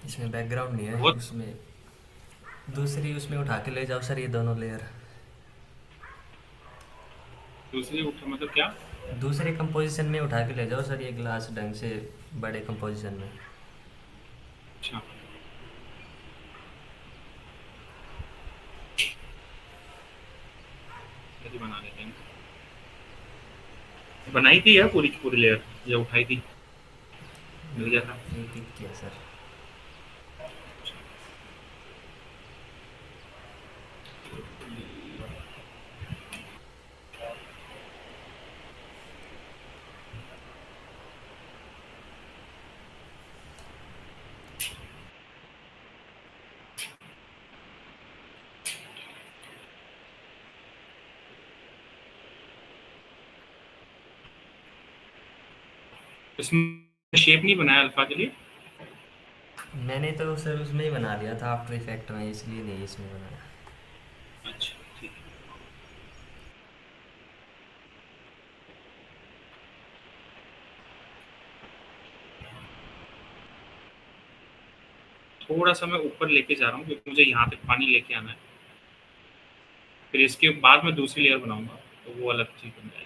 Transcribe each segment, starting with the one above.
इसमें बैकग्राउंड नहीं है बहुत। उसमें। दूसरी उसमें उठा के ले जाओ सर, ये दोनों लेयर। दूसरी उठा मतलब क्या? दूसरे कंपोजिशन में उठा के ले जाओ सर, ये ग्लास ढंग से बड़े कंपोजिशन में। अच्छा, यदि बना लेते हैं। बनाई थी या पूरी की पूरी लेयर या उठाई थी? मिल गया था। एक एक किया सर। इसमें शेप नहीं बनाया अल्फा के लिए? मैंने तो सर उसमें ही बना लिया था आफ्टर इफेक्ट में, इसलिए नहीं इसमें बनाया। अच्छा, ठीक है। थोड़ा सा मैं ऊपर लेके जा रहा हूँ क्योंकि मुझे यहाँ तक पानी लेके आना है। फिर इसके बाद मैं दूसरी लेयर बनाऊंगा, तो वो अलग चीज़ बन जाएगी।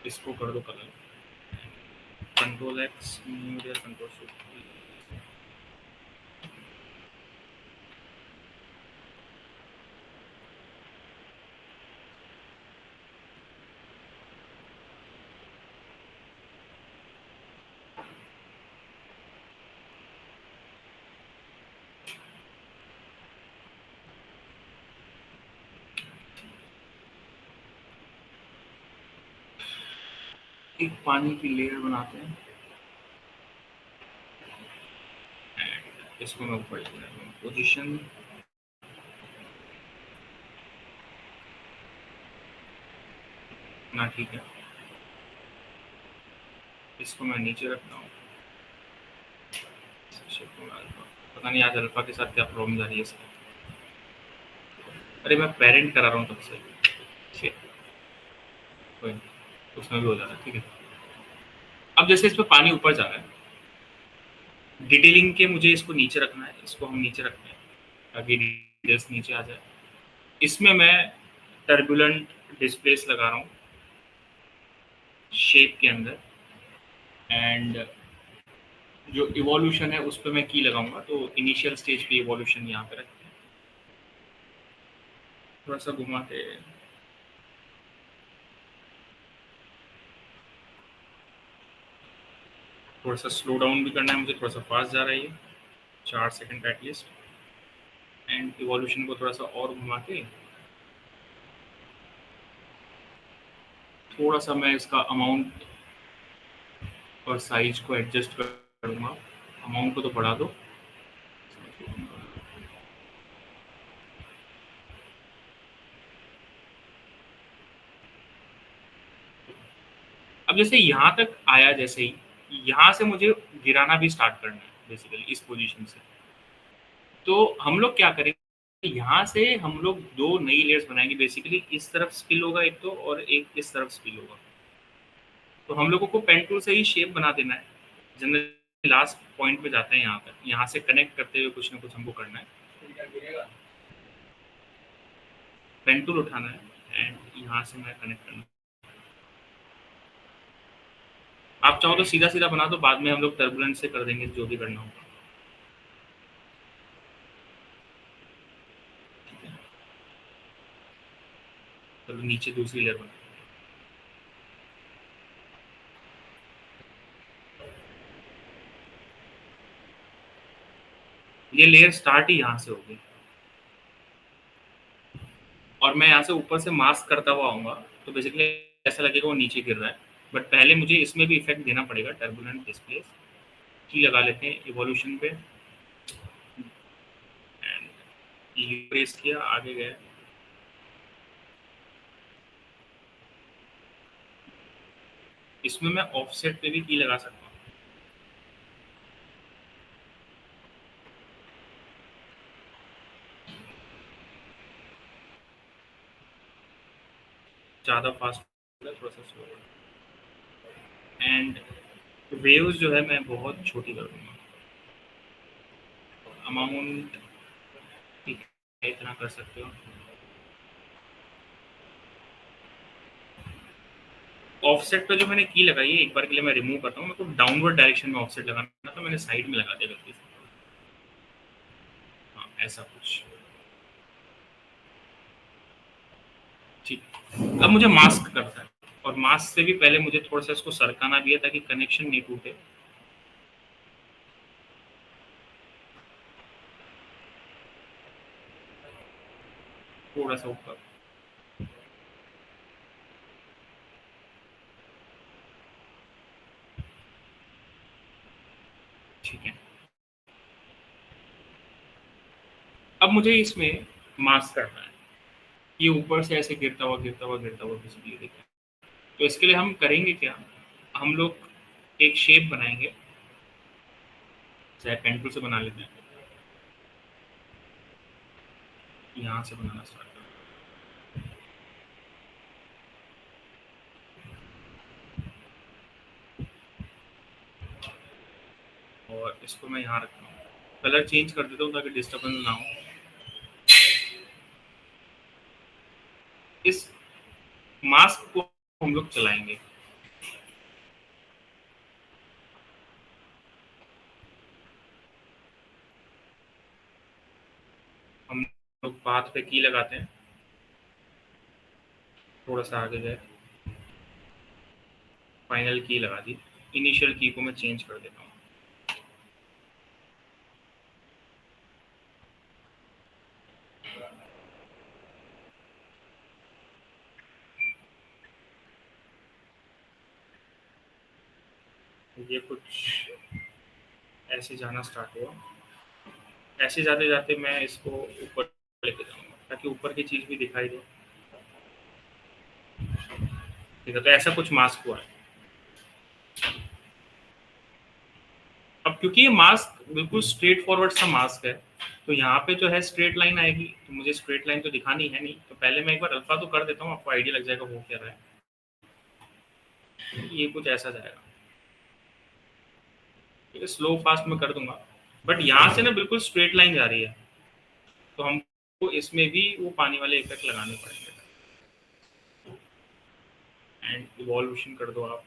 इसको कर दो colour. Control x, new layer, control shift. एक पानी की लेयर बनाते हैं। इसको मैं ऊपर ले जाता हूँ, पोजिशन। ना, ठीक है। इसको मैं नीचे रखता हूँ। शिफ्ट में अल्फा। पता नहीं आज अल्फा के साथ क्या प्रॉब्लम आ रही है इसकी। अरे मैं पेरेंट करा रहा हूँ तब से। Shit, कोई नहीं, उसमें भी हो जा रहा है, ठीक है। अब जैसे इसमें पानी ऊपर जा रहा है, डिटेलिंग के मुझे इसको नीचे रखना है, इसको हम नीचे रखते हैं ताकि डिटेल्स नीचे आ जाए। इसमें मैं टर्बुलेंट डिस्प्लेस लगा रहा हूँ शेप के अंदर। एंड जो इवोल्यूशन है उस पर मैं की लगाऊंगा, तो इनिशियल स्टेज पे इवोल्यूशन यहाँ पे रखते हैं। थोड़ा सा घुमा के। थोड़ा सा स्लो डाउन भी करना है मुझे, थोड़ा सा फास्ट जा रहा है ये। 4 सेकंड का एटलीस्ट। एंड इवोल्यूशन को थोड़ा सा और घुमा के। थोड़ा सा मैं इसका अमाउंट और साइज को एडजस्ट करूँगा। अमाउंट को तो बढ़ा दो। अब जैसे यहाँ तक आया, जैसे ही यहाँ से मुझे गिराना भी स्टार्ट करना है बेसिकली इस पोजीशन से। तो हम लोग क्या करेंगे, यहाँ से हम लोग दो नई लेयर्स बनाएंगे बेसिकली। इस तरफ स्पिल होगा एक तो, और एक इस तरफ स्पिल होगा। तो हम लोगों को पेन टूल से ही शेप बना देना है। जनरली लास्ट पॉइंट पे जाते हैं यहाँ पर, यहाँ से कनेक्ट करते हुए कुछ ना कुछ हमको करना है। पेन टूल उठाना है एंड यहाँ से मैं कनेक्ट करना। आप चाहो तो सीधा सीधा बना दो, बाद में हम लोग टर्बुलेंस से कर देंगे जो भी करना होगा। चलो नीचे दूसरी लेयर बना। ये लेयर स्टार्ट ही यहाँ से होगी, और मैं यहाँ से ऊपर से मास्क करता हुआ आऊँगा। तो बेसिकली ऐसा लगेगा वो नीचे गिर रहा है। बट पहले मुझे इसमें भी इफेक्ट देना पड़ेगा, टर्बुलेंट डिस्प्ले की लगा लेते हैं इवोल्यूशन पे। एंड प्रेस किया, आगे गए। इसमें मैं ऑफसेट पे भी की लगा सकता हूँ। ज़्यादा फास्ट, थोड़ा सा स्लो। एंड वेव्स जो है मैं बहुत छोटी कर दूंगा, अमाउंट ठीक है, इतना कर सकते हो। ऑफसेट पे जो मैंने की लगाई है, एक बार के लिए मैं रिमूव करता हूँ। मेरे को डाउनवर्ड डायरेक्शन में ऑफसेट लगाना था, मैंने साइड में लगा दिया गलती से। हाँ, ऐसा कुछ। ठीक। अब मुझे मास्क करता है, और मास्क से भी पहले मुझे थोड़ा सा इसको सरकाना भी है ताकि कनेक्शन नहीं टूटे। थोड़ा सा ऊपर। ठीक है। अब मुझे इसमें मास्क करना है। ये ऊपर से ऐसे गिरता हुआ गिरता हुआ गिरता हुआ बिजली दिखे। तो इसके लिए हम करेंगे क्या, हम लोग एक शेप बनाएंगे, चाहे पेंटू से बना लेते हैं। यहाँ से बनाना स्टार्ट करें। और इसको मैं यहाँ रखता हूँ, कलर चेंज कर देता हूँ ताकि डिस्टर्बेंस ना हो। इस मास्क को हम लोग चलाएंगे। हम लोग पाथ पे की लगाते हैं, थोड़ा सा आगे जाए, फाइनल की लगा दी। इनिशियल की को मैं चेंज कर देता हूँ। ये कुछ ऐसे जाना स्टार्ट हुआ। ऐसे जाते जाते मैं इसको ऊपर लेके जाऊंगा ताकि ऊपर की चीज भी दिखाई दे। ठीक है, तो ऐसा कुछ मास्क हुआ है। अब क्योंकि ये मास्क बिल्कुल स्ट्रेट फॉरवर्ड सा मास्क है, तो यहाँ पे जो है स्ट्रेट लाइन आएगी, तो मुझे स्ट्रेट लाइन तो दिखानी है नहीं, तो पहले मैं एक बार अल्फा तो कर देता हूँ, आपको आइडिया लग जाएगा वो क्या रहा है। ये कुछ ऐसा जाएगा। ठीक है, स्लो फास्ट में कर दूंगा, बट यहाँ से ना बिल्कुल स्ट्रेट लाइन जा रही है, तो हमको इसमें भी वो पानी वाले इफेक्ट लगाने पड़ेंगे। एंड इवॉल्यूशन कर दो आप।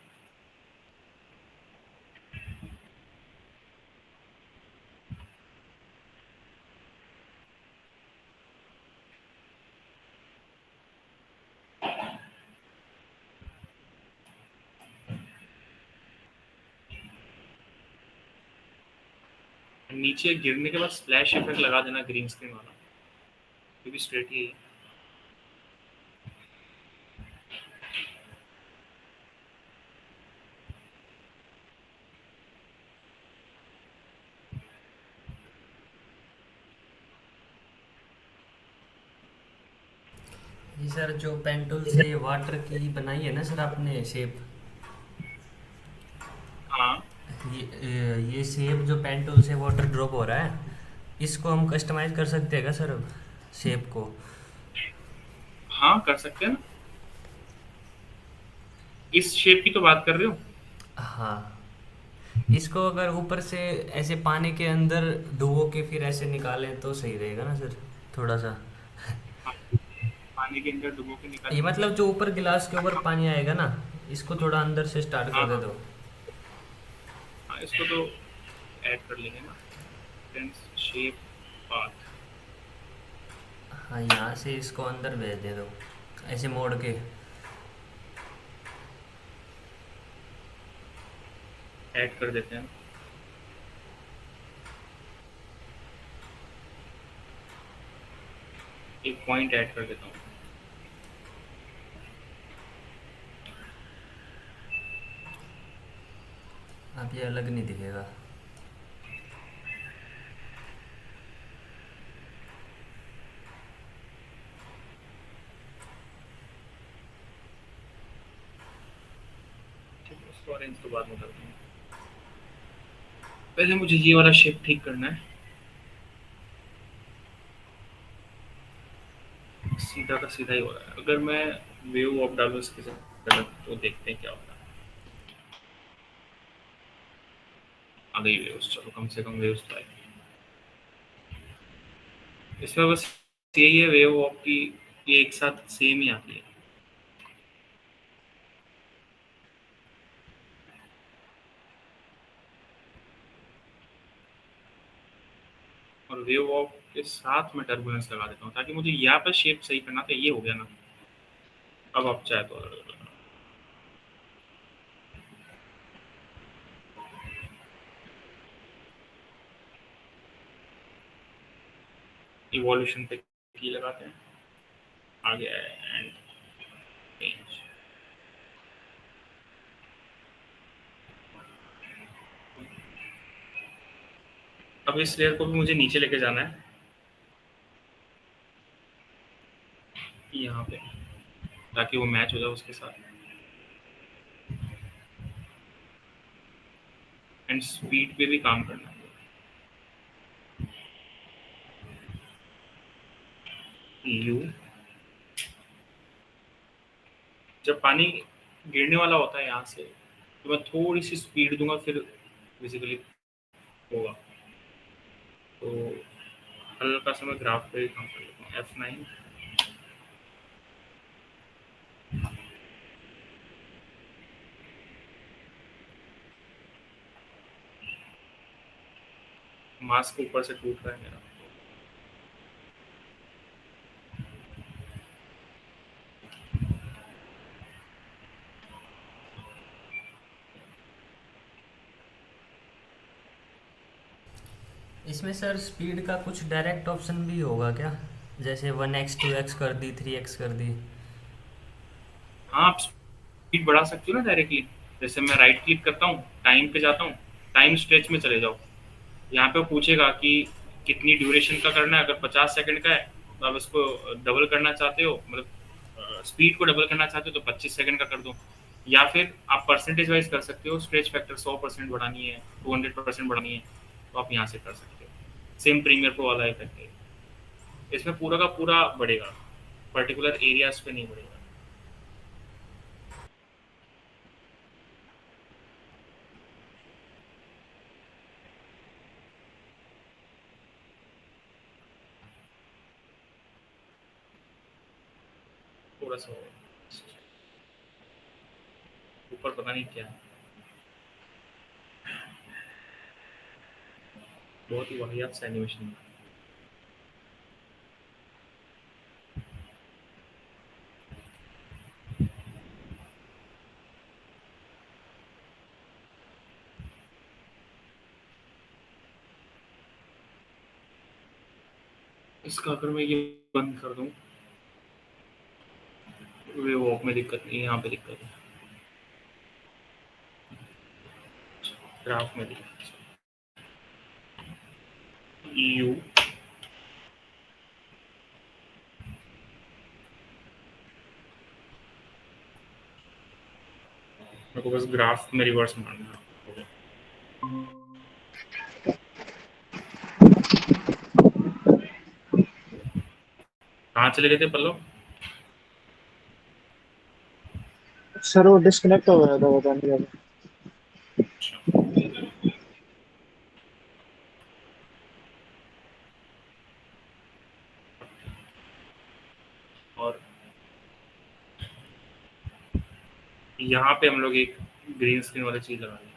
नीचे गिरने के बाद स्प्लैश इफेक्ट लगा देना ग्रीन स्क्रीन वाला, क्योंकि स्ट्रेट ही है। ये सर जो पेंटूल से वाटर की बनाई है ना सर आपने शेप, हाँ ये शेप जो पेंटूल से वाटर ड्रॉप हो रहा है, इसको हम कस्टमाइज कर सकते हैं क्या सर अब शेप को? हाँ, कर सकते हैं ना। इस शेप की तो बात कर रहे हो। हाँ, इसको अगर ऊपर से ऐसे पानी के अंदर डुबो के फिर ऐसे निकालें तो सही रहेगा ना सर, थोड़ा सा? हाँ, पानी के अंदर डुबो के ये निकालेंगे। मतलब जो ऊपर गिलास के ऊपर पानी आएगा ना, इसको थोड़ा अंदर से स्टार्ट कर हाँ दे हाँ दो। हाँ, इसको तो ऐड कर लेंगे ना। Friends shape path. हाँ, यहाँ से इसको अंदर भेज दे दो, ऐसे मोड़ के। ऐड कर देते हैं। एक पॉइंट ऐड कर देता हूँ। अब ये अलग नहीं दिखेगा। ठीक है, उसको ऑरेंज तो बाद में करते हैं। पहले मुझे ये वाला शेप ठीक करना है। सीधा का सीधा ही हो रहा है। अगर मैं वेव ऑफ डालूं इसके साथ, तो देखते हैं क्या होता है। आ गई वेव्स, चलो कम से कम वेव्स तो आई। इसमें बस यही है वेव वॉक की, ये एक साथ सेम ही आती है। और वेव वॉक के साथ मैं टर्बुलेंस लगा देता हूँ ताकि मुझे यहाँ पर शेप सही करना था। ये हो गया ना, अब आप चाहे तो इवोल्यूशन पे की लगाते हैं, आ गया है एंड चेंज। अब इस लेयर को भी मुझे नीचे लेके जाना है यहाँ पे, ताकि वो मैच हो जाए उसके साथ। एंड स्पीड पे भी काम करना है। यू, जब पानी गिरने वाला होता है यहाँ से, तो मैं थोड़ी सी स्पीड दूंगा, फिर बेसिकली होगा। तो हल्का सा मैं ग्राफ पे काम कर लेता हूँ, F9। मास्क ऊपर से टूट रहा है मेरा। इसमें सर स्पीड का कुछ डायरेक्ट ऑप्शन भी होगा क्या? जैसे 1x 2x कर दी, 3x कर दी। हाँ, आप स्पीड बढ़ा सकते हो ना डायरेक्टली। जैसे मैं राइट क्लिक करता हूँ, टाइम पे जाता हूँ, टाइम स्ट्रेच में चले जाओ। यहाँ पे वो पूछेगा कि कितनी ड्यूरेशन का करना है। अगर 50 सेकंड का है तो आप इसको डबल करना चाहते हो, मतलब स्पीड को डबल करना चाहते हो तो 25 सेकंड का कर दो। या फिर आप परसेंटेज वाइज कर सकते हो, स्ट्रेच फैक्टर 100% बढ़ानी है, 200% बढ़ानी है, तो आप यहाँ से कर सकते हो। सेम प्रीमियर प्रो वाला इफेक्ट है। इसमें पूरा का पूरा बढ़ेगा, पर्टिकुलर एरियाज पे नहीं बढ़ेगा। थोड़ा सा ऊपर पता नहीं क्या है, बहुत ही वाहियात सा एनिमेशन है। इसका अगर मैं ये बंद कर दूं, वे वॉक में दिक्कत नहीं, यहाँ पे दिक्कत है, ग्राफ में दिक्कत है। यू, मेरे को बस ग्राफ में रिवर्स मारना है। कहाँ चले गए थे पल्लव? सर वो डिस्कनेक्ट हो गया था, पता नहीं अब। अच्छा, और यहाँ पे हम लोग एक ग्रीन स्क्रीन वाली चीज़ लगा देंगे।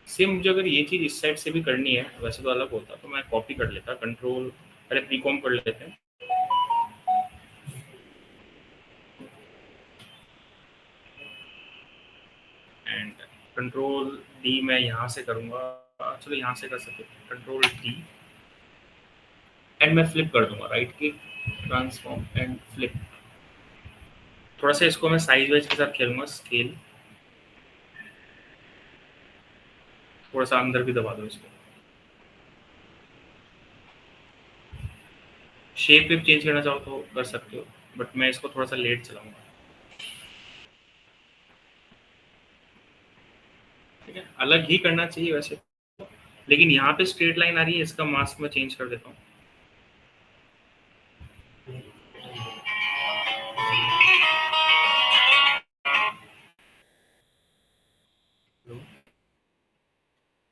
सेम मुझे अगर ये चीज़ इस साइड से भी करनी है, वैसे तो अलग होता, तो मैं कॉपी कर लेता, कंट्रोल, अरे प्रीकॉम कर लेते हैं एंड कंट्रोल डी मैं यहाँ से करूँगा। चलो यहाँ से कर सकते, कंट्रोल डी एंड मैं फ्लिप कर दूंगा, right click, transform and flip. थोड़ा सा इसको मैं साइज वाइज के साथ खेलूंगा, स्केल थोड़ा सा अंदर भी दबा दो इसको। शेप वेप चेंज करना चाहो तो कर सकते हो, बट मैं इसको थोड़ा सा लेट चलाऊंगा। ठीक है, अलग ही करना चाहिए वैसे, लेकिन यहाँ पे स्ट्रेट लाइन आ रही है, इसका मास्क मैं चेंज कर देता हूँ।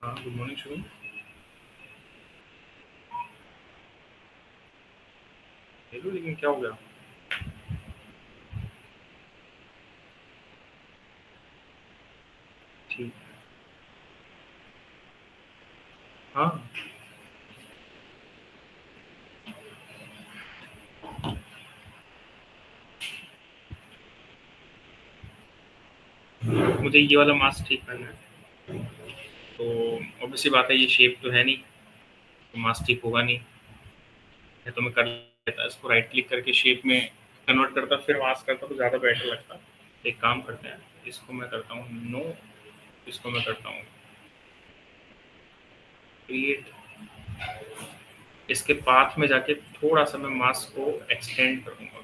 हाँ, गुड मॉर्निंग शुभम। हेलो, लेकिन क्या हो गया? ठीक। हाँ, मुझे ये वाला मास्क ठीक करना है। तो ऑब्वियसली बात है, ये शेप तो है नहीं, तो मास्क ठीक होगा नहीं। है तो मैं कर लेता, इसको राइट क्लिक करके शेप में कन्वर्ट करता, फिर मास्क करता तो ज़्यादा बेटर लगता। एक काम करते हैं, इसको मैं करता हूँ नो, इसको मैं करता हूँ क्रिएट। इसके पाथ में जाके थोड़ा सा मैं मास्क को एक्सटेंड करूँगा।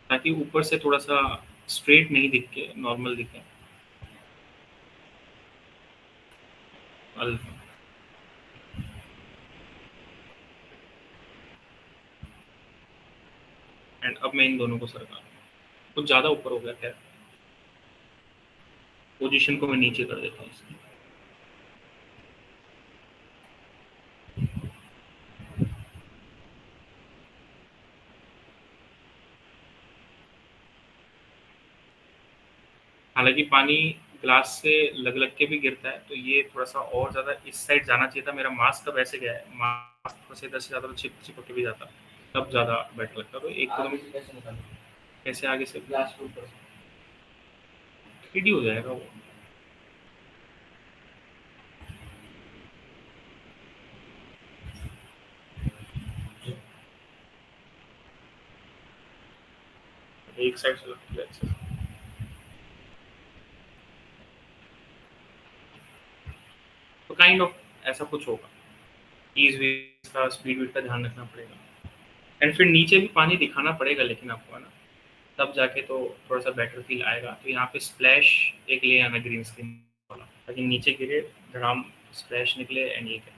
ताकि ऊपर से थोड़ा सा स्ट्रेट नहीं दिख के नॉर्मल दिखे। एंड अब मैं इन दोनों को सरका, कुछ ज़्यादा ऊपर हो गया, खैर पोजीशन को मैं नीचे कर देता हूँ इसकी। हालांकि पानी ग्लास से लग लग के भी गिरता है, तो ये थोड़ा सा और ज़्यादा इस साइड जाना चाहिए था। मेरा मास्क तब ऐसे गया है, मास्क से 10 से ज़्यादा चिपक के भी जाता, तब ज़्यादा बेटर लगता। तो एक तो कैसे आगे से ग्लास के ऊपर टेढ़ी हो जाएगा वो। एक साइड से लगती है अच्छे से। तो काइंड ऑफ ऐसा कुछ होगा। ईज भी का स्पीड भी का ध्यान रखना पड़ेगा, एंड फिर नीचे भी पानी दिखाना पड़ेगा लेकिन आपको, है ना, तब जाके तो थोड़ा सा बेटर फील आएगा। तो यहाँ पे स्प्लैश एक ले आना ग्रीन स्क्रीन वाला, ताकि नीचे गिरे, धड़ाम स्प्लैश निकले एंड ये करे।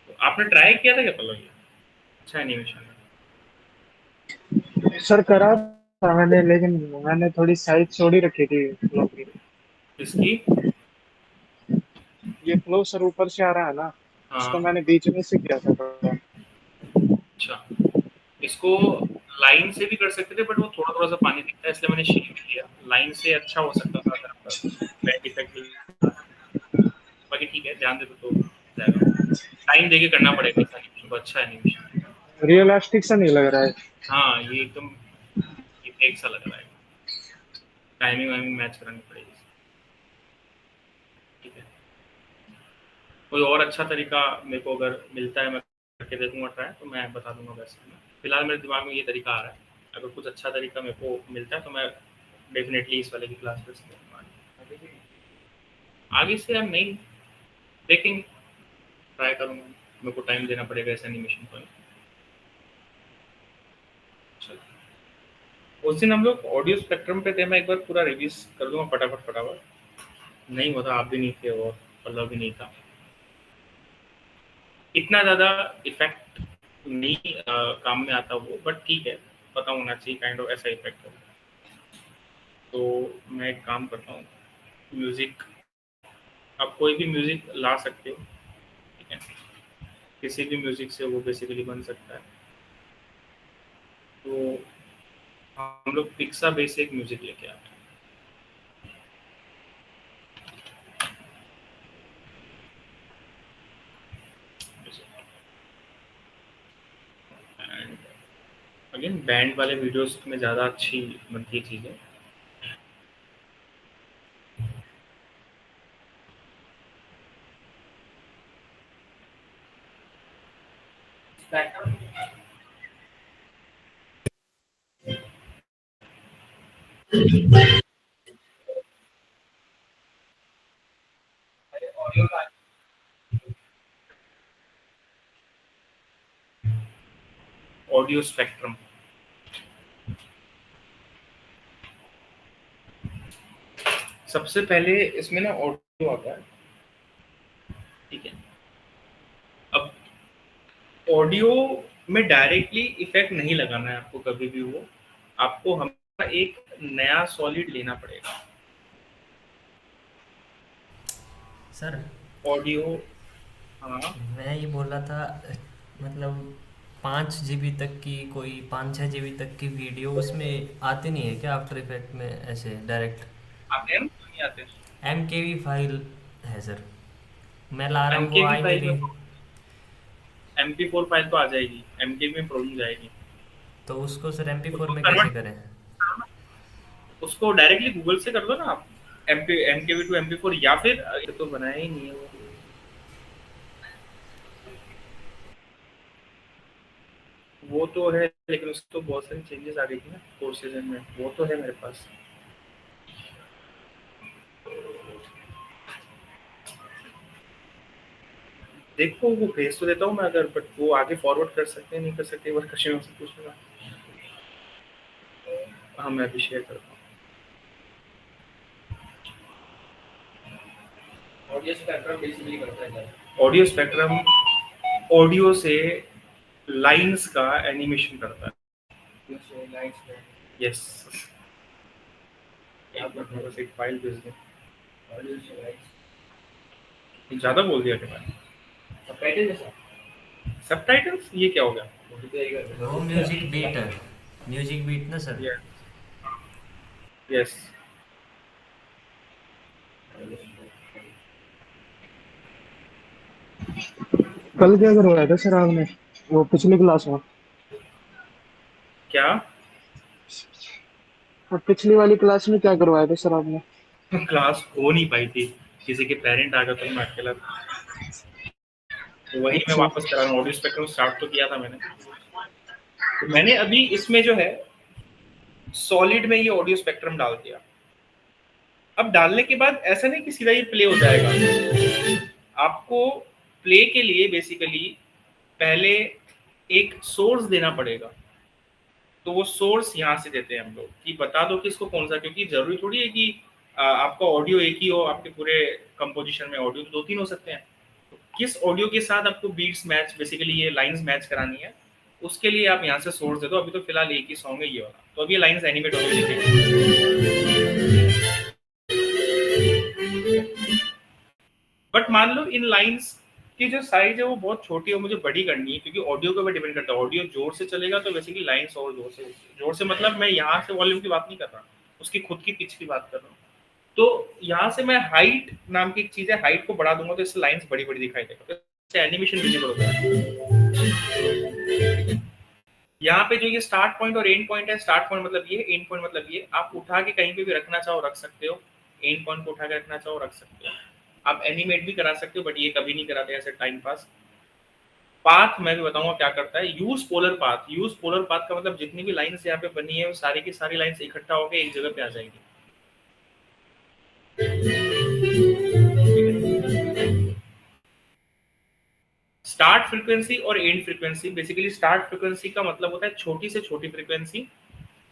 तो आपने ट्राई किया था क्या पल्लव ये? अच्छा एनिमेशन है। सर करा था मैंने, लेकिन मैंने थोड़ी साइज छोड़ी रखी थी फ्लो की। इसकी? ये फ्लो सर ऊपर से आ रहा है ना, उसको हाँ, मैंने बीच में से किया था थोड़ा। अच्छा। इसको लाइन से भी कर सकते थे, बट वो थोड़ा थोड़ा सा पानी दिखता है, इसलिए मैंने शेप किया। लाइन से अच्छा हो सकता था अगर आपका बैक इफेक्ट। बाकी ठीक है, ध्यान दे तो जाएगा। टाइम देके करना पड़ेगा इस एनिमेशन को, अच्छा एनिमेशन। रियलिस्टिक सा नहीं लग रहा है। हाँ, ये एकदम एक सा लग रहा है। टाइमिंग वाइमिंग मैच करानी पड़ेगी, ठीक है। कोई और अच्छा तरीका मेरे को अगर मिलता है, मैं करके देखूंगा ट्राई, तो मैं बता दूंगा। वैसे में फिलहाल मेरे दिमाग में ये तरीका आ रहा है। अगर कुछ अच्छा तरीका मेरे को मिलता है तो मैं डेफिनेटली इस वाले की क्लास कर सकूँगा। आगे से हम नहीं देखेंगे, ट्राई करूँगा। मेरे को टाइम देना पड़ेगा इस एनिमेशन को। चलो, उस दिन हम लोग ऑडियो स्पेक्ट्रम पे थे, मैं एक बार पूरा रिव्यूज कर दूंगा फटाफट फटाफट। नहीं होता, आप भी नहीं थे और पल्लव भी नहीं था। इतना ज़्यादा इफेक्ट नहीं काम में आता वो, बट ठीक है, पता होना चाहिए काइंड ऑफ ऐसा इफेक्ट हो। तो मैं एक काम करता हूँ, म्यूज़िक, आप कोई भी म्यूज़िक ला सकते हो, ठीक है। किसी भी म्यूज़िक से वो बेसिकली बन सकता है। तो हम लोग पिक्सा बेसिक म्यूज़िक लेके आते हैं। एंड अगेन बैंड वाले वीडियोस में ज़्यादा अच्छी बनती है चीज़ें। ऑडियो स्पेक्ट्रम, सबसे पहले इसमें ना ऑडियो आता है, ठीक है। अब ऑडियो में डायरेक्टली इफेक्ट नहीं लगाना है आपको कभी भी। वो आपको हमेशा एक नया सॉलिड लेना पड़ेगा। सर ऑडियो, हाँ। मैं ये बोल रहा था, मतलब 5 GB तक की, कोई 5-6 GB तक की वीडियो उसमें आती नहीं है क्या आफ्टर इफेक्ट में ऐसे डायरेक्ट? आते हैं ना, क्यों नहीं आते? MKV फाइल है सर, मैं ला रहा हूँ, वो आ एमकेवी ही नहीं फाइल में रही। MP4 फाइल तो आ जाएगी, एमकेवी में प्रॉब्लम जाएगी। तो उसको सर MP4 उसको में कैसे कन्वर्ट करें? करो ना, उसको डायरेक्टली गूगल से कर दो ना आप, MKV टू MP4, या फिर ये तो बनाया ही नहीं है वो तो है, लेकिन उसको तो बहुत सारी चेंजेस आ गई थी ना कोर्सेज में। वो तो है मेरे पास। देखो वो भेज तो देता हूँ मैं अगर, बट वो आगे फॉरवर्ड कर सकते हैं नहीं कर सकते, एक बार कस्टमर से पूछूंगा। हाँ मैं अभी शेयर करता हूँ। ऑडियो स्पेक्ट्रम बेसिकली करता है क्या? ऑडियो स्पेक्ट्रम ऑडियो से लाइंस का एनिमेशन करता है। यस। आप बस एक फाइल भेज दें। ज्यादा बोल दिया क्या मैंने? सबटाइटल जैसा? सबटाइटल्स ये क्या हो गया? वो म्यूजिक बीट है, म्यूजिक बीट ना सर। यस। कल क्या करवाया था सर आपने, वो पिछली क्लास में? क्या? वो पिछली वाली क्लास में क्या करवाया था सर आपने? क्लास हो नहीं पाई थी, किसी के पेरेंट आ गए तो मैं अकेला था। तो वही मैं अच्छा। वापस करा रहा हूँ। ऑडियो स्पेक्ट्रम स्टार्ट तो किया था मैंने। तो मैंने अभी इसमें जो है सॉलिड में ये ऑडियो स्पेक्ट्रम डाल दिया। अब डालने के बाद ऐसा नहीं कि सीधा ये प्ले हो जाएगा। आपको प्ले के लिए बेसिकली पहले एक सोर्स देना पड़ेगा। तो वो सोर्स यहाँ से देते हैं हम लोग कि बता दो कि इसको कौन सा, क्योंकि जरूरी थोड़ी है कि आपका ऑडियो एक ही हो, आपके पूरे कंपोजिशन में ऑडियो तो 2-3 हो सकते हैं। तो किस ऑडियो के साथ आपको बीट्स मैच, बेसिकली ये लाइंस मैच करानी है, उसके लिए आप यहाँ से सोर्स दे दो। अभी तो फिलहाल एक ही सॉन्ग है ये वाला, तो अभी ये लाइंस एनिमेट हो गई। बट मान लो इन लाइंस की जो साइज है वो बहुत छोटी है, मुझे बड़ी करनी है, क्योंकि ऑडियो के ऊपर डिपेंड करता है। ऑडियो जोर से चलेगा तो बेसिकली लाइंस और जोर से मतलब मैं यहाँ से वॉल्यूम की बात नहीं कर रहा, उसकी खुद की पिच की बात कर रहा हूँ। तो यहाँ से मैं हाइट नाम की एक चीज है, हाइट को बढ़ा दूंगा तो इससे लाइंस बड़ी बड़ी दिखाई देगा, तो इससे एनिमेशन विजिबल होता है। यहाँ पे जो ये स्टार्ट पॉइंट और एंड पॉइंट है, स्टार्ट पॉइंट मतलब ये, एंड पॉइंट मतलब ये, आप उठा के कहीं पे भी रखना चाहो रख सकते हो, एंड पॉइंट को उठा के रखना चाहो रख सकते हो। आप एनिमेट भी करा सकते हो, बट ये कभी नहीं कराते ऐसे टाइम पास। पाथ मैं भी बताऊंगा क्या करता है। Use polar path. Use polar path का मतलब जितनी भी लाइंस यहाँ पे बनी है वो सारी की सारी लाइंस इकट्ठा होकर एक जगह पे आ जाएंगी। स्टार्ट फ्रीक्वेंसी और and frequency, basically start frequency का मतलब होता है छोटी से छोटी फ्रीक्वेंसी,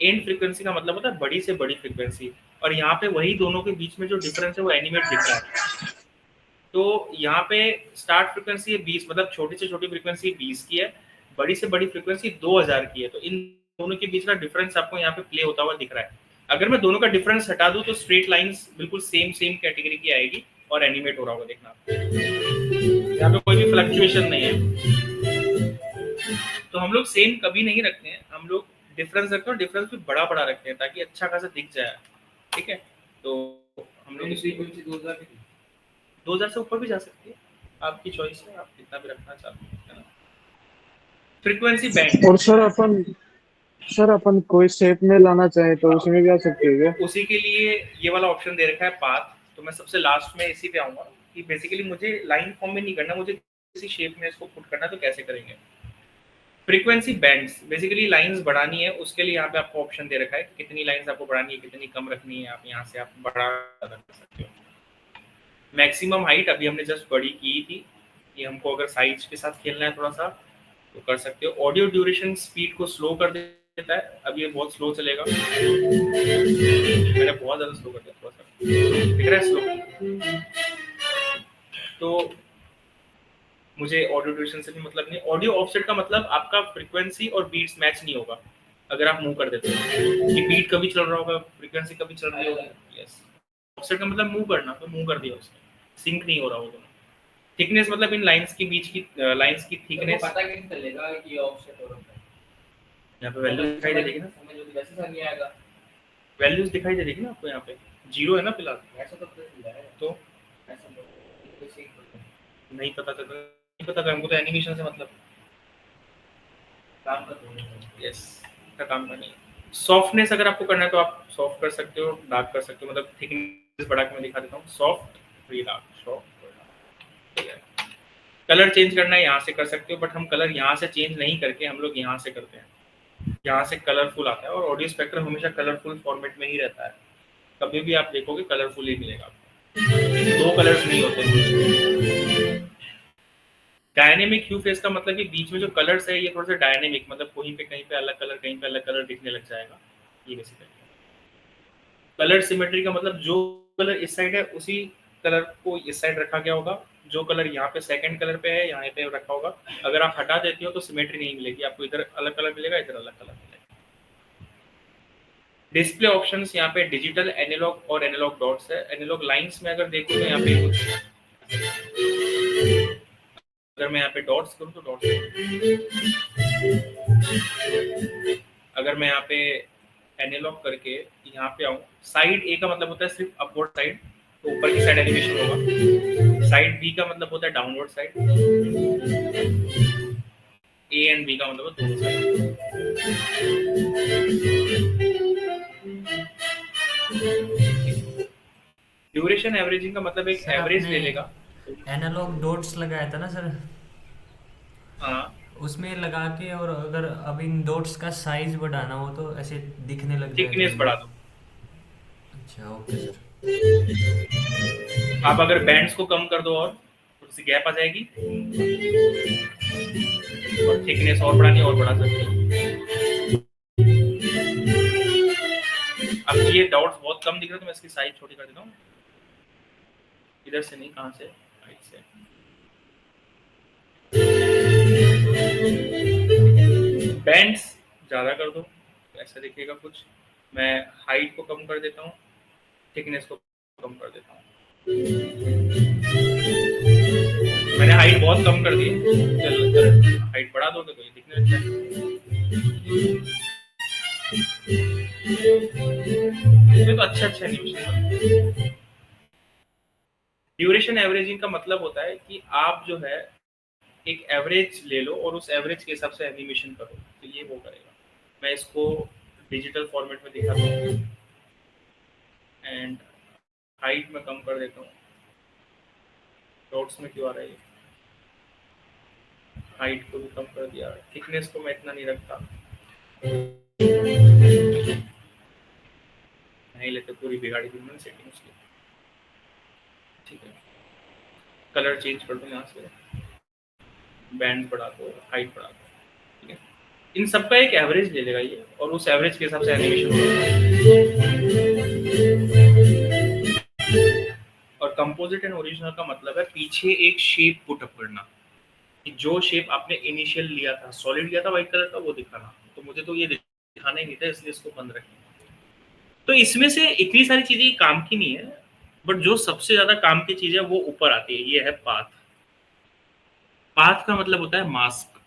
एंड फ्रीक्वेंसी का मतलब होता है बड़ी से बड़ी फ्रीक्वेंसी। और यहाँ पे वही दोनों के बीच में जो डिफरेंस है वो एनिमेट दिख रहा है। तो यहाँ पे स्टार्ट फ्रीक्वेंसी है 20, मतलब छोटी से छोटी फ्रीक्वेंसी 20 की है, बड़ी से बड़ी फ्रीक्वेंसी 2000 की है। तो इन दोनों के बीच का डिफरेंस आपको यहाँ पे प्ले होता हुआ दिख रहा है। अगर मैं दोनों का डिफरेंस हटा दूं तो स्ट्रेट लाइंस बिल्कुल सेम सेम कैटेगरी की आएगी और एनिमेट हो रहा होगा, देखना यहाँ पे कोई भी फ्लक्चुएशन नहीं है। तो हम लोग सेम कभी नहीं रखते हैं, हम लोग डिफरेंस रखते हैं, डिफरेंस भी बड़ा बड़ा रखते हैं ताकि अच्छा खासा दिख जाए। ठीक है, तो हम लोग 2000 से ऊपर भी जा सकती है, आपकी चॉइस है, आप कितना भी रखना चाहते हैं, है ना। फ्रीक्वेंसी बैंड, और सर अपन कोई शेप में लाना चाहे तो उसमें भी आ सकते हैं क्या? उसी के लिए ये वाला ऑप्शन दे रखा है पाथ। तो मैं सबसे लास्ट में इसी पे आऊंगा कि बेसिकली मुझे लाइन फॉर्म में नहीं करना, मुझे किसी शेप में इसको पुट करना, तो कैसे करेंगे। फ्रीक्वेंसी बैंड्स, बेसिकली लाइंस बढ़ानी है, उसके लिए यहाँ पे आपको ऑप्शन दे रखा है कि कितनी लाइंस आपको बढ़ानी है, कितनी कम रखनी है। आप यहाँ से आप बढ़ा कर सकते हो। मैक्सिमम हाइट अभी हमने जस्ट बड़ी की थी, ये हमको अगर साइज के साथ खेलना है थोड़ा सा तो कर सकते हो। ऑडियो ड्यूरेशन स्पीड को स्लो कर देता है, अब ये बहुत स्लो चलेगा, मैंने बहुत ज्यादा स्लो कर दिया, थोड़ा सा दिख रहा है स्लो। तो मुझे ऑडियो ड्यूरेशन से भी मतलब नहीं। ऑडियो ऑफसेट का मतलब आपका फ्रीक्वेंसी और बीट्स मैच नहीं होगा अगर आप मूव कर देते हो कि बीट कभी चल रहा होगा, फ्रीक्वेंसी कभी चल रही होगी। यस, ऑफसेट का मतलब मूव करना, तो मूव कर दिया उसने, सिंक नहीं हो रहा होगा। थिकनेस मतलब इन लाइंस के बीच की लाइंस की थिकनेस। पता कैसे चलेगा कि ऑफसेट हो रहा है? यहाँ पे वैल्यूज दिखाई दे रही है ना, समझ लो वैसे समझ नहीं आएगा। वैल्यूज दिखाई दे रही है ना आपको, यहाँ पे 0 है ना फिलहाल, ऐसा तो पता चल है। तो ऐसा तो कैसे नहीं पता चल रहा, नहीं पता, हमको तो एनिमेशन से मतलब काम कर रहे हैं। यस का काम करना है। सॉफ्टनेस अगर आपको करना है तो आप सॉफ्ट कर सकते हो, डार्क कर सकते हो, मतलब थिकनेस बढ़ा के मैं दिखा देता हूँ, soft free dark, soft. Colour change करना है यहाँ से कर सकते हो, बट हम कलर यहाँ से चेंज नहीं करके हम लोग यहाँ से करते हैं, यहाँ से कलरफुल आता है। और ऑडियो स्पेक्ट्रम हमेशा कलरफुल फॉर्मेट में ही रहता है, कभी भी आप देखोगे कलरफुल ही मिलेगा आपको, 2 कलर्स नहीं होते। डायनेमिक ह्यू फेस का मतलब कि बीच में जो कलर्स है ये थोड़ा सा डायनेमिक, मतलब कहीं पे अलग कलर, कहीं पे अलग कलर दिखने लग जाएगा, ये बेसिकली। कलर सिमेट्री का मतलब जो कलर इस साइड है उसी कलर को इस साइड रखा गया होगा, जो कलर यहाँ पे सेकंड कलर पे है यहाँ पे रखा होगा। अगर आप हटा देती हो तो सिमेट्री नहीं मिलेगी आपको, इधर अलग कलर मिलेगा, इधर अलग कलर मिलेगा। डिस्प्ले ऑप्शंस यहाँ पे डिजिटल, एनालॉग और एनालॉग डॉट्स है। एनालॉग लाइंस में अगर देखो तो यहाँ पे कुछ, अगर मैं यहाँ पे डॉट्स करूँ तो डॉट्स, अगर मैं यहाँ पे एनालॉग करके यहाँ पे आऊँ, साइड ए का मतलब होता है सिर्फ अपवर्ड साइड, तो ऊपर की साइड एनिमेशन होगा। साइड बी का मतलब होता है downward side, A and B का मतलब दोनों साइड। ड्यूरेशन एवरेजिंग का मतलब एक सर एवरेज आपने ले लेगा। एनालॉग डॉट्स लगाया था ना सर, हाँ, उसमें लगा के, और अगर अब इन डॉट्स का साइज बढ़ाना हो तो ऐसे दिखने लग जाए थिकनेस जल्दी। बढ़ा दो। अच्छा ओके सर। आप अगर बैंड्स को कम कर दो और थोड़ी सी गैप आ जाएगी, और थिकनेस और बढ़ानी और बढ़ा सकते हो। अब ये डॉट्स बहुत कम दिख रहे तो मैं इसकी साइज छोटी कर देता हूँ, इधर से नहीं, कहाँ से, राइट से। बैंड्स ज़्यादा कर दो तो ऐसा दिखेगा कुछ। मैं हाइट को कम कर देता हूँ, थिकनेस को कम कर देता हूँ। मैंने हाइट बहुत कम कर दी, हाइट बढ़ा दोगे तो ये दिखने लगता है। इसमें तो अच्छा एनिमेशन। ड्यूरेशन एवरेजिंग का मतलब होता है कि आप जो है एक एवरेज ले लो और उस एवरेज के हिसाब से एनिमेशन करो, तो ये वो करेगा। मैं इसको डिजिटल फॉर्मेट में दिखाता हूँ, एंड हाइट में कम कर देता हूँ। डॉट्स में क्यों आ रहा है ये, हाइट को भी कम कर दिया, थिकनेस को मैं इतना नहीं रखता, नहीं लेते, पूरी बिगाड़ी दी मैंने सेटिंग उसकी। ठीक है, कलर चेंज कर दो यहाँ से, बैंड बढ़ा दो, हाइट बढ़ा दो, ठीक है। इन सब का एक एवरेज ले लेगा ये, और उस एवरेज के हिसाब से एनिमेशन होगा। और कंपोजिट एंड ओरिजिनल का मतलब है पीछे एक शेप पुट अप करना, कि जो शेप आपने इनिशियल लिया था, सॉलिड लिया था व्हाइट कलर का, वो दिखाना। तो मुझे तो ये दिखाना ही नहीं था, इसलिए इसको बंद रखें। तो इसमें से इतनी सारी चीजें काम की नहीं है, बट जो सबसे ज्यादा काम की चीज है वो ऊपर आती है, ये है पाथ। पाथ का मतलब होता है मास्क,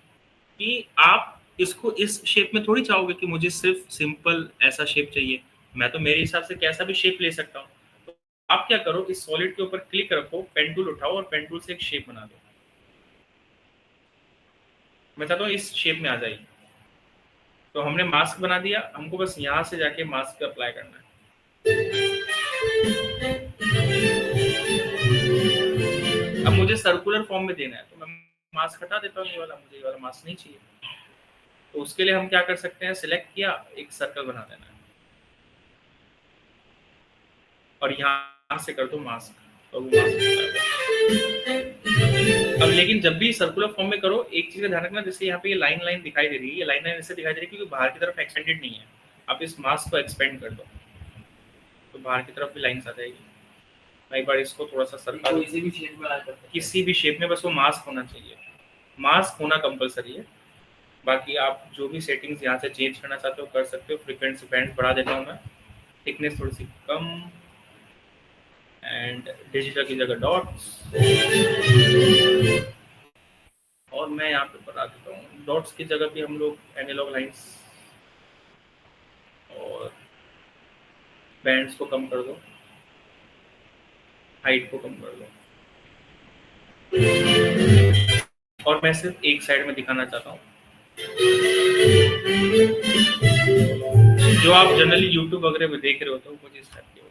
कि आप इसको इस शेप में थोड़ी चाहोगे कि मुझे सिर्फ सिंपल ऐसा शेप चाहिए, मैं तो मेरे हिसाब से कैसा भी शेप ले सकता हूँ। तो आप क्या करो, इस सॉलिड के ऊपर क्लिक रखो, पेन टूल उठाओ और पेन टूल से एक शेप बना दो। मैं चाहता हूँ इस शेप में आ जाएगी। तो हमने मास्क बना दिया, हमको बस यहाँ से जाके मास्क अप्लाई करना है। अब मुझे सर्कुलर फॉर्म में देना है, तो मैं मास्क हटा देता हूँ, ये वाला, मुझे ये वाला मास्क नहीं चाहिए। तो उसके लिए हम क्या कर सकते हैं, सिलेक्ट किया, एक सर्कल बना देना है, और यहाँ से कर दो मास्क, तो वो मास्क। अब लेकिन जब भी सर्कुलर फॉर्म में करो, एक चीज का ध्यान रखना, जैसे यहाँ पे ये लाइन लाइन दिखाई दे रही है, ये लाइन लाइन इससे दिखाई दे रही है क्योंकि बाहर की तरफ एक्सटेंडेड नहीं है। आप इस मास्क को एक्सपेंड कर दो तो बाहर की तरफ भी लाइन्स आ जाएगी। मैं एक बार इसको थोड़ा सा सरका दूं। किसी भी शेप में ला सकते हैं। किसी भी शेप में, बस वो मास्क होना चाहिए, मास्क होना कंपलसरी है। बाकी आप जो भी सेटिंग्स यहाँ से चेंज करना चाहते हो कर सकते हो। फ्रीक्वेंसी बैंड बढ़ा देता हूँ मैं, थिकनेस थोड़ी सी कम, एंड डिजिटल की जगह डॉट्स, और मैं यहाँ पे बढ़ा देता हूँ डॉट्स की जगह पे हम लोग एनालॉग लाइंस, और बैंड्स को कम कर दो, हाइट को कम कर दो, और मैं सिर्फ एक साइड में दिखाना चाहता हूँ। जो आप जनरली यूट्यूब वगैरह में देख रहे होते हो कुछ इस टाइप के,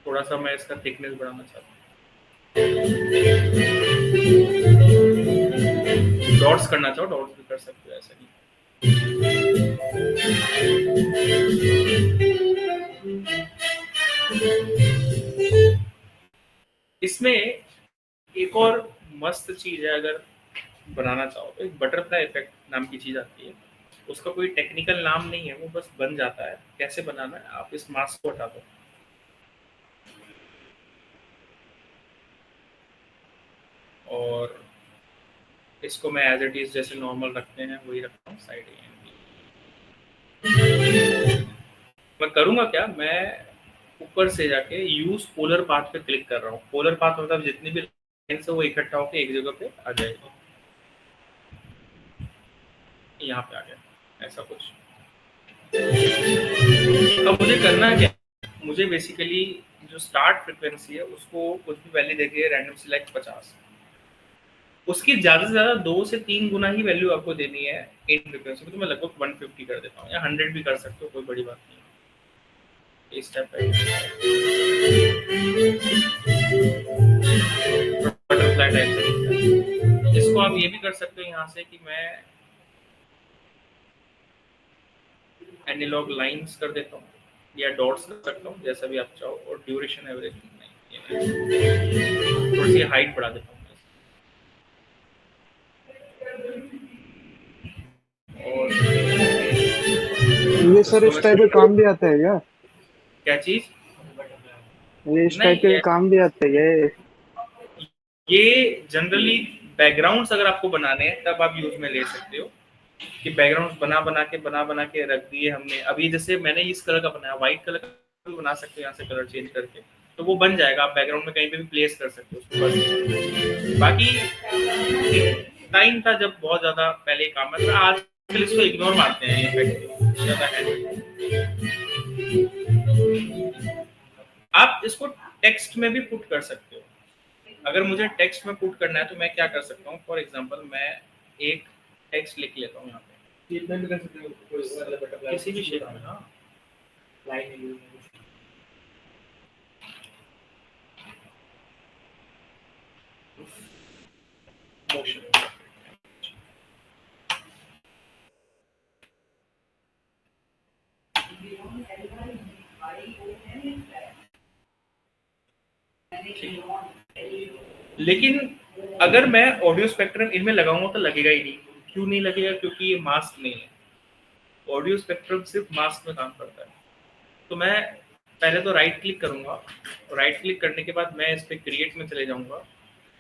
थोड़ा सा मैं इसका थिकनेस बढ़ाना चाहता हूँ, डॉट्स करना चाहो डॉट्स भी कर सकते हो, ऐसा नहीं। इसमें एक और मस्त चीज है, अगर बनाना चाहो तो एक बटरफ्लाई इफेक्ट नाम की चीज आती है। उसका कोई टेक्निकल नाम नहीं है, वो बस बन जाता है। कैसे बनाना है, आप इस मास्क को हटा दो और इसको मैं एज इट इज जैसे नॉर्मल रखते हैं वही रखता हूँ साइड। मैं करूँगा क्या, मैं ऊपर से जाके यूज पोलर पाथ पे क्लिक कर रहा हूँ। पोलर पाथ मतलब जितनी भी लाइन्स है वो इकट्ठा होकर एक जगह पे आ जाएगी। यहाँ पे आ गया ऐसा कुछ। अब मुझे करना क्या, मुझे बेसिकली जो स्टार्ट फ्रिक्वेंसी है उसको कुछ भी वैल्यू देके रैंडम सिलेक्ट 50, उसकी ज़्यादा से ज़्यादा 2 से 3 गुना ही वैल्यू आपको देनी है इन फ्रिक्वेंसी को। तो मैं लगभग 150 कर देता हूँ, या 100 भी कर सकते हो, कोई बड़ी बात नहीं है। इस टाइप बटरफ्लाई टाइप से इसको आप ये भी कर सकते हो यहाँ से कि मैं एनालॉग लाइंस कर देता हूँ या डॉट्स कर सकता हूँ, जैसा भी आप चाहो। और ड्यूरेशन एवरेज थोड़ी सी हाइट बढ़ा देता हूँ। और ये सर इस टाइप के काम भी आता है क्या? क्या चीज? ये इस टाइप नहीं, के काम भी आता है ये जनरली बैकग्राउंड्स अगर आपको बनाने हैं तब आप यूज में ले सकते हो, कि बैकग्राउंड्स बना के रख दिए हमने। अभी जैसे मैंने इस कलर का बनाया, व्हाइट कलर का भी बना सकते हो यहाँ से कलर चेंज करके, तो वो बन जाएगा। आप बैकग्राउंड में कहीं पे भी प्लेस कर सकते हो उसको बस। बाकी टाइम था जब बहुत ज्यादा पहले काम है, आजकल इसको इग्नोर मारते हैं, इफेक्ट ज्यादा है। आप इसको टेक्स्ट में भी पुट कर सकते हो। अगर मुझे टेक्स्ट में पुट करना है तो मैं क्या कर सकता हूँ, फॉर एग्जांपल मैं एक टेक्स्ट लिख लेता हूँ यहाँ पे, शेप में भी कर सकते हो, कोई मतलब बटरफ्लाई किसी भी शेप में। हाँ, लाइन मोशन। लेकिन अगर मैं ऑडियो स्पेक्ट्रम इनमें लगाऊंगा तो लगेगा ही नहीं। क्यों नहीं लगेगा? क्योंकि ये मास्क नहीं है। ऑडियो स्पेक्ट्रम सिर्फ मास्क में काम करता है। तो मैं पहले तो राइट क्लिक करूंगा, राइट क्लिक करने के बाद मैं इस पे क्रिएट में चले जाऊंगा,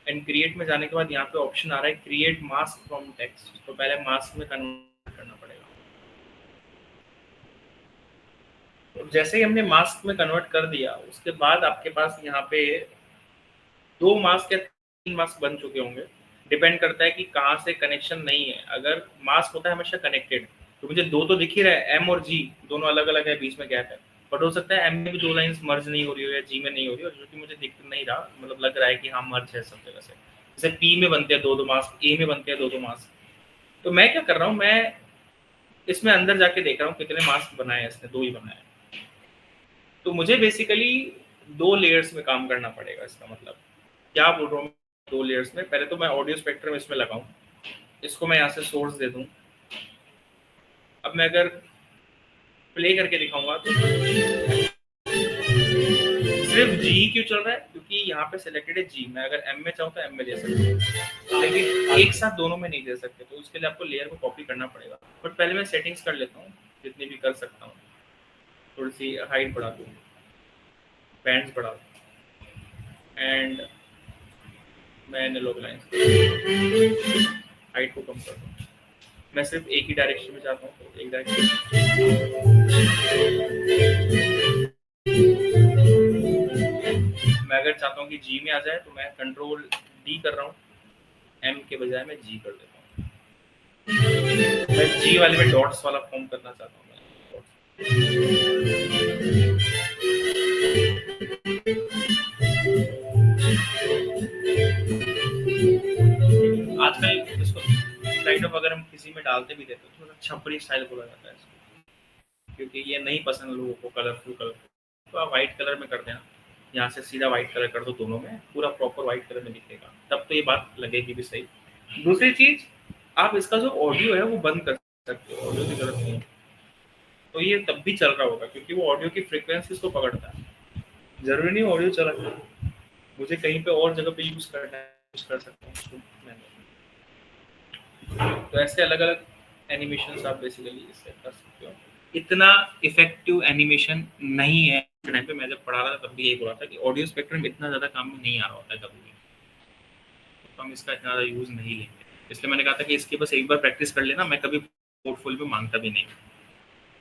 एंड क्रिएट में जाने के बाद यहाँ पे ऑप्शन आ रहा है क्रिएट मास्क फ्रॉम टेक्स्ट। तो पहले मास्क में कन्वर्ट करना पड़ेगा। तो जैसे ही हमने मास्क में कन्वर्ट कर दिया उसके बाद आपके पास यहाँ पे 2 मास्क या 3 मास्क बन चुके होंगे, डिपेंड करता है कि कहाँ से कनेक्शन नहीं है। अगर मास्क होता है हमेशा कनेक्टेड तो मुझे 2 तो दिख ही रहा है, एम और जी दोनों अलग अलग है, बीच में गैप है। बट हो सकता है एम में भी 2 लाइंस मर्ज नहीं हो रही हो या जी में नहीं हो रही हो, जो कि मुझे दिख नहीं रहा, मतलब लग रहा है कि हाँ मर्ज है सब जगह से। जैसे पी में बनते हैं 2-2 मास्क, ए में बनते हैं 2-2 मास्क। तो मैं क्या कर रहा हूँ, मैं इसमें अंदर जाके देख रहा हूँ कितने मास्क बनाए हैं इसने। 2 ही बनाए। तो मुझे बेसिकली 2 लेयर्स में काम करना पड़ेगा। इसका मतलब क्या बोल रहा हूँ, 2 लेयर्स में। पहले तो मैं ऑडियो स्पेक्ट्रम इसमें लगाऊं, इसको मैं यहाँ से सोर्स दे दूं। अब मैं अगर प्ले करके दिखाऊंगा तो सिर्फ जी ही क्यों चल रहा है, क्योंकि यहाँ पे सिलेक्टेड है जी। मैं अगर एम में चाहूँ तो एम में दे सकता हूँ, लेकिन एक साथ दोनों में नहीं दे सकते। तो उसके लिए आपको लेयर को कॉपी करना पड़ेगा। बट पहले मैं सेटिंग्स कर लेता हूँ जितनी भी कर सकता हूँ। थोड़ी सी हाइट बढ़ा दूँ, बैंड्स बढ़ा दूँ एंड मैं लो लाइन हाइट को कम कर दूँ। मैं सिर्फ एक ही डायरेक्शन में जाता हूँ, तो एक डायरेक्शन मैं अगर चाहता हूँ कि जी में आ जाए तो मैं कंट्रोल डी कर रहा हूँ, एम के बजाय मैं जी कर देता हूँ। मैं जी वाले में डॉट्स वाला फॉर्म करना चाहता हूँ। आजकल इसको काइंड ऑफ अगर हम किसी में डालते भी देते तो थोड़ा छपरी स्टाइल बोला जाता है इसको, क्योंकि ये नहीं पसंद लोगों को कलरफुल कलर, तो आप वाइट कलर में कर देना, यहाँ से सीधा वाइट कलर कर दो, दोनों में पूरा प्रॉपर वाइट कलर में दिखेगा, तब तो ये बात लगेगी भी सही। दूसरी चीज, आप इसका जो ऑडियो है वो बंद कर सकते हो, ऑडियो की जरूरत नहीं है, तो ये तब भी चल रहा होगा क्योंकि वो ऑडियो की फ्रीक्वेंसीज को पकड़ता है। जरूरी नहीं ऑडियो चला जाए, मुझे कहीं पे और जगह पे यूज करना है, यूज कर सकता हूँ उसको मैंने। तो ऐसे अलग अलग एनिमेशन आप बेसिकली इससे कर सकते हो। इतना इफेक्टिव एनिमेशन नहीं है। टाइम पे मैं जब पढ़ा रहा था तब भी यही बोला था कि ऑडियो स्पेक्ट्रम इतना ज़्यादा काम में नहीं आ रहा होता है कभी भी, तो हम इसका इतना ज़्यादा यूज़ नहीं लेंगे। इसलिए मैंने कहा था कि इसकी बस एक बार प्रैक्टिस कर लेना, मैं कभी पोर्टफोलियो में मांगता भी नहीं।